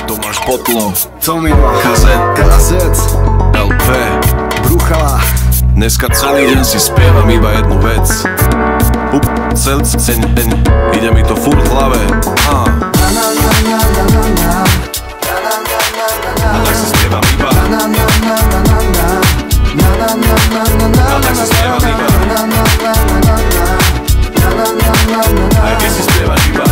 Tomáš Potlo, Tomino, KZ, LP, Bruchala. Dneska celý deň si spievam iba jednu vec. Celý deň, ide mi to furt v hlave. A tak si spievam iba. A tak si spievam iba. Aj keď si spievaš iba.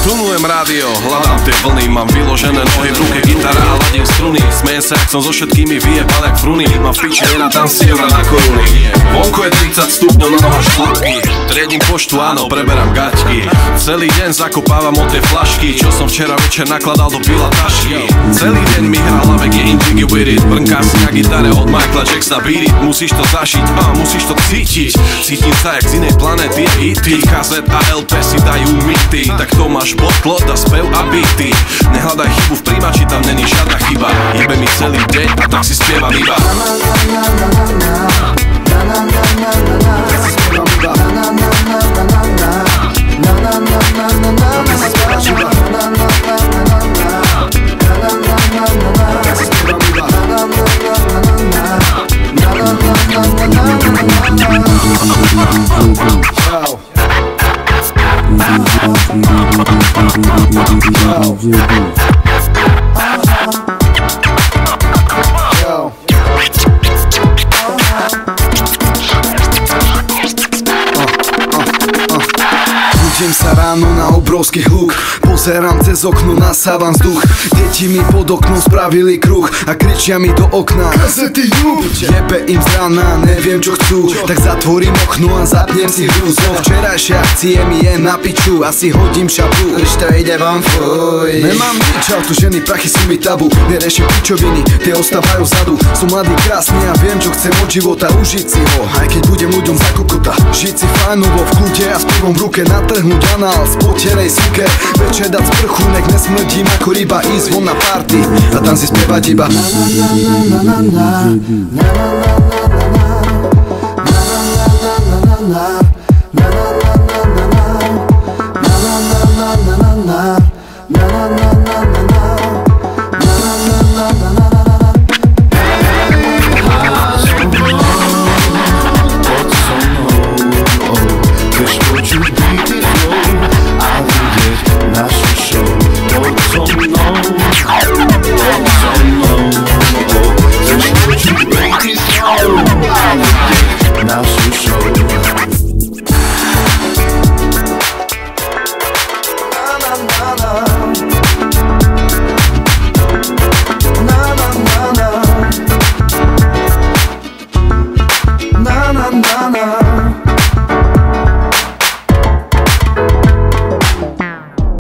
Tunujem rádio, hľadám tie vlny. Mám vyložené nohy v ruke, gitara a ladím struny. Smejem sa, jak som so všetkými vyjebal jak fruny. Mám v piči na tanci eura na koruny. Vonku je 30 stupňov, na noha šlapky. Triedím poštu, áno, preberám gaťky. Celý deň zakopávam od tej flašky, čo som včera večer nakladal do pila tašky. Celý deň mi hral lavek je in jiggy with it. Brnkám si na gitare od Michaela Jacksona beat it. Musíš to zažiť a musíš to cítiť. Cítim sa jak z inej planety je hity. KZ a LP si dajú mity. Tak to máš Potlo, dá spev a beaty. Nehľadaj chybu v príjmači, tam není žiadna chyba. Jebe mi celý deň a tak si spievam iba. Budím sa ráno na obrovský hluk, pozerám cez okno, nasávam vzduch. Deti mi pod oknom spravili kruh a kričia mi do okna: KZ, ty hnúb! Jebe im z rána, neviem čo chcú, tak zatvorím okno a zapnem si hru. Zo včerajšie akcie mi je na piču, asi hodím šapu. Už to ide vám fuj. Nemám nič, auto ženy, prachy sú mi tabu. Neriešim pičoviny, tie ostávajú vzadu. Som mladý, krásny a viem čo chcem od života, užiť si ho, aj keď budem ľuďom za kokota. Žiť si fajnovo v kľude a s pivom v ruke, natrhnúť anál z poterej suke. Večer dať sprchu, nech nesmrdím ako ryba, ísť von na party a tam si spievať iba. Na